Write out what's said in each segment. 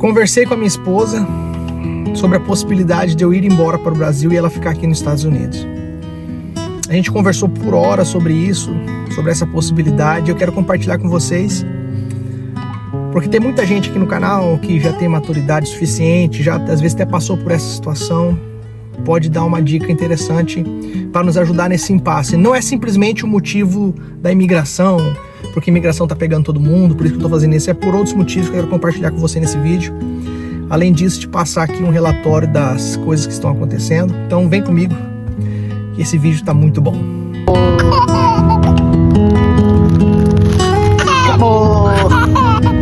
Conversei com a minha esposa sobre a possibilidade de eu ir embora para o Brasil e ela ficar aqui nos Estados Unidos. A gente conversou por horas sobre isso, sobre essa possibilidade. Eu quero compartilhar com vocês, porque tem muita gente aqui no canal que já tem maturidade suficiente, já às vezes até passou por essa situação. Pode dar uma dica interessante para nos ajudar nesse impasse. Não é simplesmente o motivo da imigração, porque a imigração está pegando todo mundo, por isso que eu estou fazendo isso. É por outros motivos que eu quero compartilhar com você nesse vídeo. Além disso, te passar aqui um relatório das coisas que estão acontecendo. Então vem comigo, que esse vídeo está muito bom.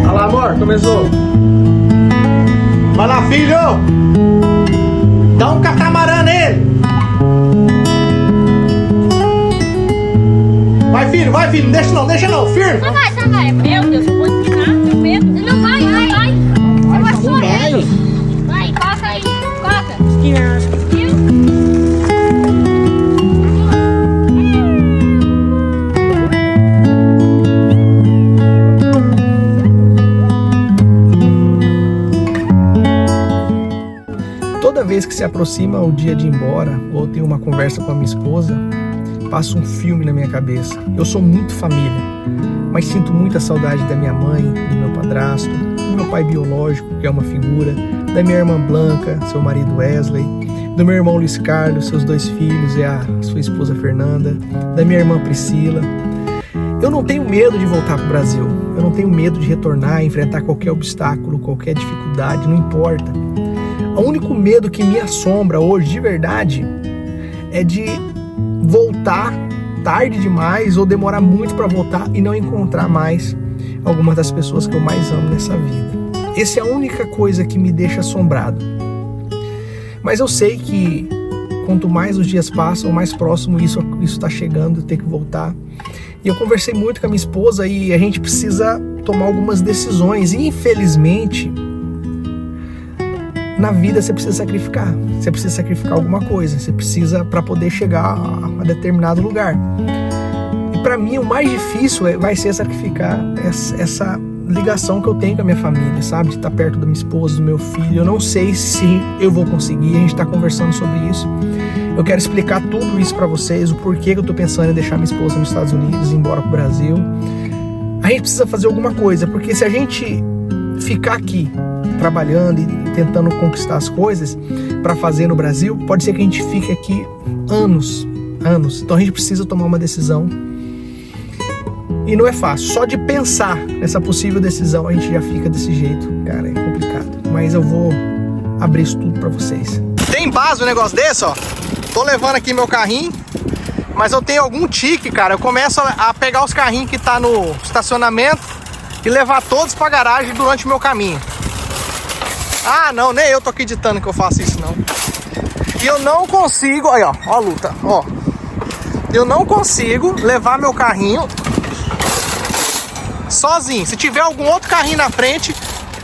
Olha lá, amor, começou. Vai lá, filho! Dá um catamarã nele! Vai, filho, não deixa não, firme! Tá vai. Meu Deus, eu vou desligar, tenho medo. Não vai. Eu sou ele. Vai, coloca aí, coloca. Toda vez que se aproxima o dia de ir embora, ou tenho uma conversa com a minha esposa, passa um filme na minha cabeça. Eu sou muito família, mas sinto muita saudade da minha mãe, do meu padrasto, do meu pai biológico, que é uma figura, da minha irmã Blanca, seu marido Wesley, do meu irmão Luiz Carlos, seus 2 filhos e a sua esposa Fernanda, da minha irmã Priscila. Eu não tenho medo de voltar para o Brasil, eu não tenho medo de retornar, enfrentar qualquer obstáculo, qualquer dificuldade, não importa. O único medo que me assombra hoje, de verdade, é de voltar tarde demais ou demorar muito para voltar e não encontrar mais algumas das pessoas que eu mais amo nessa vida. Essa é a única coisa que me deixa assombrado. Mas eu sei que quanto mais os dias passam, mais próximo isso está chegando, eu tenho que voltar. E eu conversei muito com a minha esposa e a gente precisa tomar algumas decisões. E infelizmente, na vida você precisa sacrificar. Você precisa sacrificar alguma coisa. Você precisa para poder chegar a determinado lugar. E para mim o mais difícil vai ser sacrificar essa ligação que eu tenho com a minha família, sabe? De estar perto da minha esposa, do meu filho. Eu não sei se eu vou conseguir. A gente está conversando sobre isso. Eu quero explicar tudo isso para vocês. O porquê que eu tô pensando em deixar minha esposa nos Estados Unidos e ir embora pro Brasil. A gente precisa fazer alguma coisa. Porque se a gente ficar aqui trabalhando e tentando conquistar as coisas para fazer no Brasil, pode ser que a gente fique aqui anos. Então a gente precisa tomar uma decisão. E não é fácil. Só de pensar nessa possível decisão a gente já fica desse jeito. Cara, é complicado. Mas eu vou abrir isso tudo para vocês. Tem base um negócio desse, ó. Tô levando aqui meu carrinho, mas eu tenho algum tique, cara. Eu começo a pegar os carrinhos que tá no estacionamento e levar todos pra garagem durante o meu caminho. Ah, não, nem eu tô acreditando que eu faço isso, não. E eu não consigo, aí ó a luta, ó. Eu não consigo levar meu carrinho sozinho. Se tiver algum outro carrinho na frente,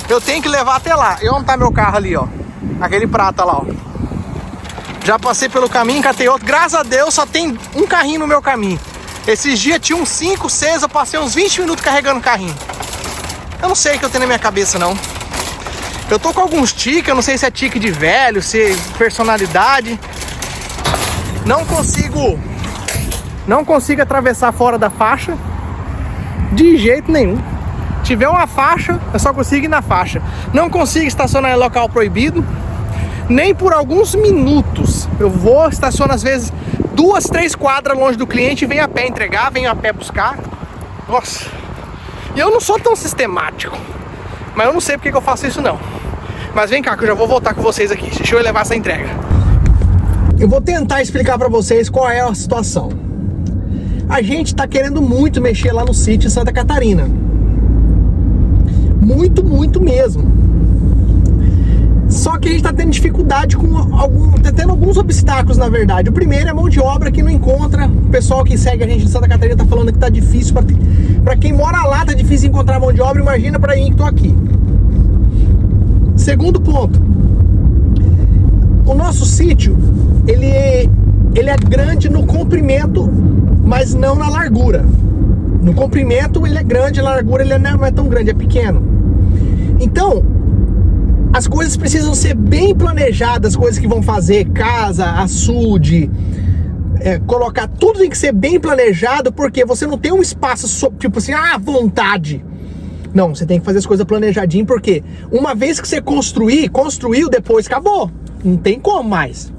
eu tenho que levar até lá. E onde tá meu carro ali, ó? Aquele prata lá, ó. Já passei pelo caminho, catei outro. Graças a Deus só tem um carrinho no meu caminho. Esses dias tinha uns 5, 6, eu passei uns 20 minutos carregando o carrinho. Eu não sei o que eu tenho na minha cabeça, não. Eu tô com alguns tiques, eu não sei se é tique de velho, se é personalidade. Não consigo atravessar fora da faixa. De jeito nenhum. Se tiver uma faixa, eu só consigo ir na faixa. Não consigo estacionar em local proibido. Nem por alguns minutos. Eu vou, estaciono às vezes 2, 3 quadras longe do cliente e venho a pé entregar, venho a pé buscar. Nossa. E eu não sou tão sistemático. Mas eu não sei porque que eu faço isso não. Mas vem cá que eu já vou voltar com vocês aqui. Deixa eu levar essa entrega. Eu vou tentar explicar pra vocês qual é a situação. A gente tá querendo muito mexer lá no sítio em Santa Catarina. Muito mesmo. Só que a gente tá tendo dificuldade com tá tendo alguns obstáculos, na verdade. O primeiro é a mão de obra que não encontra. O pessoal que segue a gente em Santa Catarina tá falando que tá difícil. Pra quem mora lá tá difícil encontrar mão de obra. Imagina pra mim que tô aqui. Segundo ponto. O nosso sítio, ele é grande no comprimento, mas não na largura. No comprimento ele é grande, a largura ele não é tão grande, é pequeno. Então, as coisas precisam ser bem planejadas, as coisas que vão fazer, casa, açude, colocar tudo tem que ser bem planejado, porque você não tem um espaço tipo assim, à vontade. Não, você tem que fazer as coisas planejadinho, porque uma vez que você construiu, depois acabou. Não tem como mais.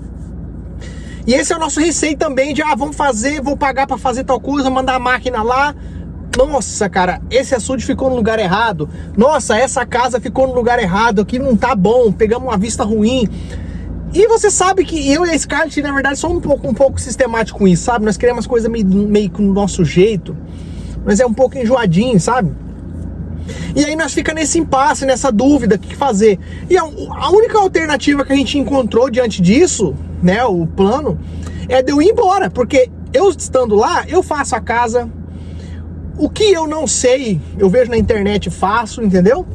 E esse é o nosso receio também de, vamos fazer, vou pagar pra fazer tal coisa, mandar a máquina lá. Nossa, cara, esse açude ficou no lugar errado. Nossa, essa casa ficou no lugar errado, aqui não tá bom, pegamos uma vista ruim. E você sabe que eu e a Scarlett, na verdade, somos um pouco sistemáticos com isso, sabe? Nós queremos as coisas meio com o nosso jeito, mas é um pouco enjoadinho, sabe? E aí nós ficamos nesse impasse, nessa dúvida, o que fazer. E a única alternativa que a gente encontrou diante disso, né, o plano, é de eu ir embora. Porque eu estando lá, eu faço a casa. O que eu não sei, eu vejo na internet e faço, entendeu?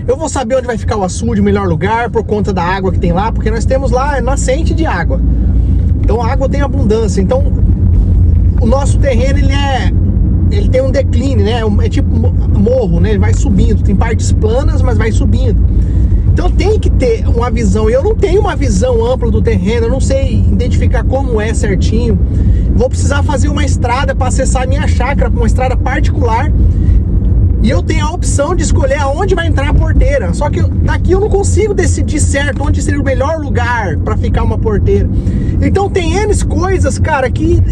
Eu vou saber onde vai ficar o açude, o melhor lugar, por conta da água que tem lá. Porque nós temos lá nascente de água. Então a água tem abundância. Então o nosso terreno, ele tem um declínio, né? É tipo morro, né? Ele vai subindo, tem partes planas, mas vai subindo. Então tem que ter uma visão. Eu não tenho uma visão ampla do terreno, eu não sei identificar como é certinho. Vou precisar fazer uma estrada para acessar a minha chácara, uma estrada particular. E eu tenho a opção de escolher aonde vai entrar a porteira. Só que daqui eu não consigo decidir certo onde seria o melhor lugar para ficar uma porteira. Então tem N coisas, cara, que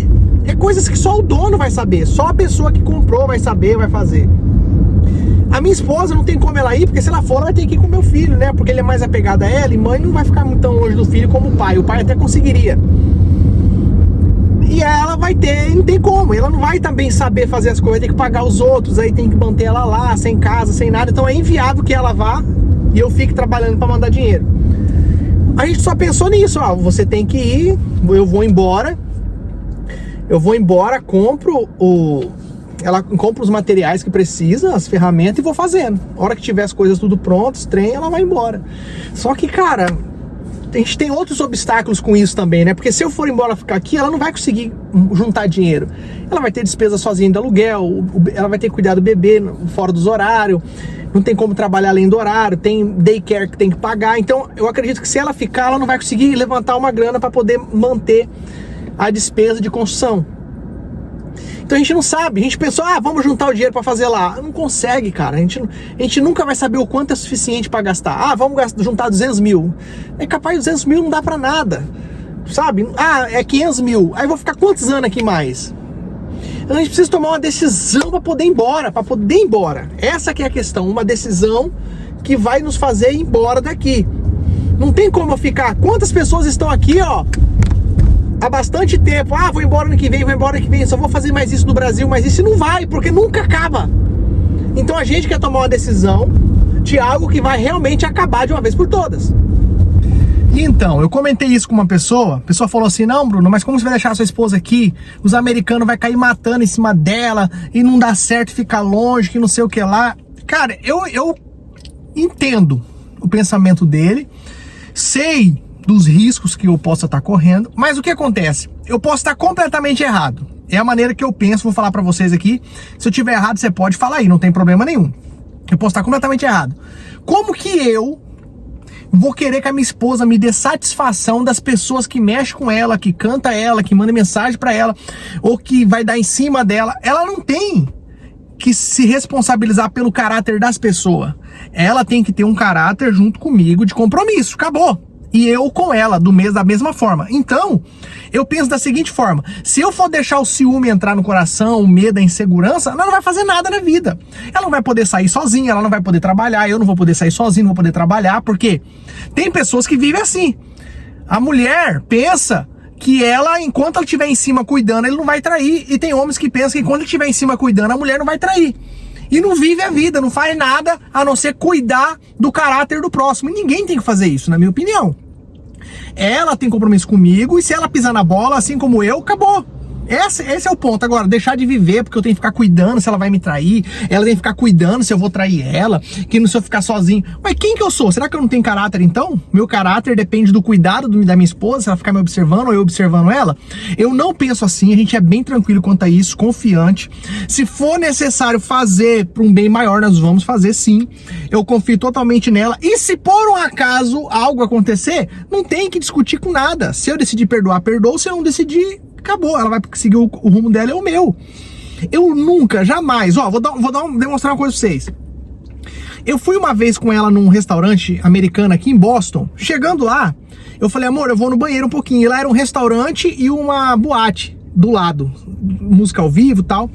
é coisas que só o dono vai saber, só a pessoa que comprou vai saber, vai fazer. A minha esposa não tem como ela ir, porque se ela for, ela vai ter que ir com o meu filho, né? Porque ele é mais apegado a ela, e mãe não vai ficar muito tão longe do filho como o pai até conseguiria. E ela vai ter, não tem como, ela não vai também saber fazer as coisas, tem que pagar os outros, aí tem que manter ela lá, sem casa, sem nada, então é inviável que ela vá e eu fique trabalhando para mandar dinheiro. A gente só pensou nisso, você tem que ir, eu vou embora, compro os materiais que precisa, as ferramentas, e vou fazendo. A hora que tiver as coisas tudo prontas, ela vai embora. Só que, cara, a gente tem outros obstáculos com isso também, né? Porque se eu for embora ficar aqui, ela não vai conseguir juntar dinheiro. Ela vai ter despesa sozinha de aluguel, ela vai ter que cuidar do bebê fora dos horários, não tem como trabalhar além do horário, tem daycare que tem que pagar. Então, eu acredito que se ela ficar, ela não vai conseguir levantar uma grana para poder manter a despesa de construção. Então a gente não sabe, a gente pensou, vamos juntar o dinheiro para fazer lá. Não consegue, cara, a gente nunca vai saber o quanto é suficiente para gastar. Vamos juntar 200 mil. É capaz de 200 mil não dá para nada, sabe? É 500 mil, aí eu vou ficar quantos anos aqui mais? Então a gente precisa tomar uma decisão para poder ir embora, Essa que é a questão, uma decisão que vai nos fazer ir embora daqui. Não tem como eu ficar, quantas pessoas estão aqui, há bastante tempo, vou embora ano que vem, só vou fazer mais isso no Brasil, mas isso não vai, porque nunca acaba. Então a gente quer tomar uma decisão de algo que vai realmente acabar de uma vez por todas. E então, eu comentei isso com uma pessoa, a pessoa falou assim, não, Bruno, mas como você vai deixar a sua esposa aqui? Os americanos vão cair matando em cima dela, e não dá certo ficar longe, que não sei o que lá. Cara, eu entendo o pensamento dele, sei dos riscos que eu possa estar correndo, mas o que acontece? Eu posso estar completamente errado. É a maneira que eu penso, vou falar pra vocês aqui. Se eu tiver errado, você pode falar aí, não tem problema nenhum. Eu posso estar completamente errado. Como que eu vou querer que a minha esposa me dê satisfação das pessoas que mexem com ela, que canta ela, que manda mensagem pra ela, ou que vai dar em cima dela? Ela não tem que se responsabilizar pelo caráter das pessoas. Ela tem que ter um caráter junto comigo de compromisso, acabou. E eu com ela, da mesma forma. Então, eu penso da seguinte forma, se eu for deixar o ciúme entrar no coração, o medo, a insegurança, ela não vai fazer nada na vida. Ela não vai poder sair sozinha, ela não vai poder trabalhar, eu não vou poder sair sozinho, não vou poder trabalhar, porque tem pessoas que vivem assim. A mulher pensa que ela, enquanto ela estiver em cima cuidando, ele não vai trair. E tem homens que pensam que enquanto ele estiver em cima cuidando, a mulher não vai trair. E não vive a vida, não faz nada a não ser cuidar do caráter do próximo. E ninguém tem que fazer isso, na minha opinião. Ela tem compromisso comigo, e se ela pisar na bola, assim como eu, acabou. Esse é o ponto. Agora, deixar de viver porque eu tenho que ficar cuidando se ela vai me trair, ela tem que ficar cuidando se eu vou trair ela, que não se eu ficar sozinho. Mas quem que eu sou? Será que eu não tenho caráter então? Meu caráter depende do cuidado da minha esposa, se ela ficar me observando ou eu observando ela? Eu não penso assim, a gente é bem tranquilo quanto a isso, confiante. Se for necessário fazer para um bem maior, nós vamos fazer sim. Eu confio totalmente nela. E se por um acaso algo acontecer, não tem que discutir com nada. Se eu decidir perdoar, perdoou. Se eu não decidir, acabou. Ela vai seguir o rumo dela, é o meu. Eu nunca, jamais, ó, demonstrar uma coisa pra vocês. Eu fui uma vez com ela num restaurante americano aqui em Boston. Chegando lá, eu falei, amor, eu vou no banheiro um pouquinho. E lá era um restaurante e uma boate do lado, música ao vivo e tal.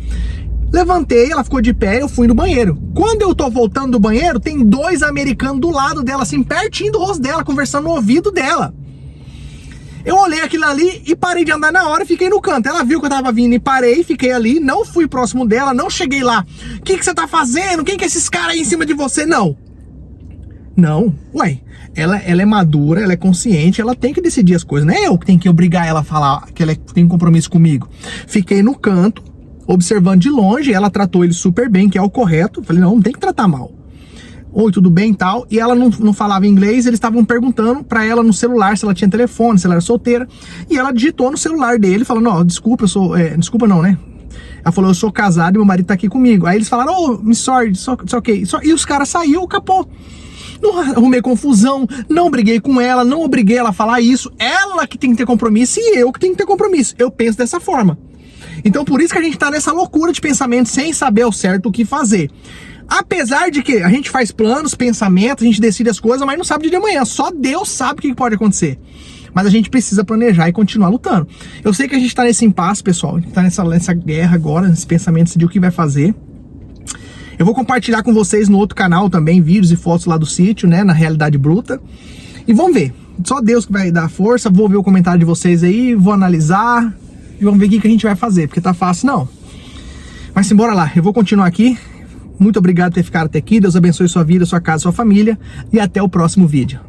Levantei, ela ficou de pé, eu fui no banheiro. Quando eu tô voltando do banheiro, tem 2 americanos do lado dela, assim, pertinho do rosto dela, conversando no ouvido dela. Eu olhei aquilo ali e parei de andar na hora e fiquei no canto. Ela viu que eu tava vindo e parei, fiquei ali, não fui próximo dela, não cheguei lá. O que você tá fazendo? Quem que é esses caras aí em cima de você? Não. Não. Ué, ela é madura, ela é consciente, ela tem que decidir as coisas. Não é eu que tenho que obrigar ela a falar que ela tem compromisso comigo. Fiquei no canto, observando de longe, ela tratou ele super bem, que é o correto. Falei, não tem que tratar mal. Oi, tudo bem e tal. E ela não falava inglês, eles estavam perguntando pra ela no celular se ela tinha telefone, se ela era solteira. E ela digitou no celular dele, falando, ó, desculpa, eu sou... desculpa não, né? Ela falou, eu sou casado e meu marido tá aqui comigo. Aí eles falaram, oh, me sorry, só ok. E os caras saíram, capô. Não arrumei confusão, não briguei com ela, não obriguei ela a falar isso. Ela que tem que ter compromisso e eu que tenho que ter compromisso. Eu penso dessa forma. Então por isso que a gente tá nessa loucura de pensamento sem saber ao certo o que fazer. Apesar de que a gente faz planos, pensamentos, a gente decide as coisas, mas não sabe o dia de amanhã. Só Deus sabe o que pode acontecer. Mas a gente precisa planejar e continuar lutando. Eu sei que a gente tá nesse impasse, pessoal. A gente tá nessa guerra agora, nesse pensamento, decidir o que vai fazer. Eu vou compartilhar com vocês no outro canal também, vídeos e fotos lá do sítio, né, na Realidade Bruta. E vamos ver. Só Deus que vai dar força. Vou ver o comentário de vocês aí, vou analisar e vamos ver o que a gente vai fazer, porque tá fácil não. Mas simbora lá, eu vou continuar aqui. Muito obrigado por ter ficado até aqui. Deus abençoe sua vida, sua casa, sua família. E até o próximo vídeo.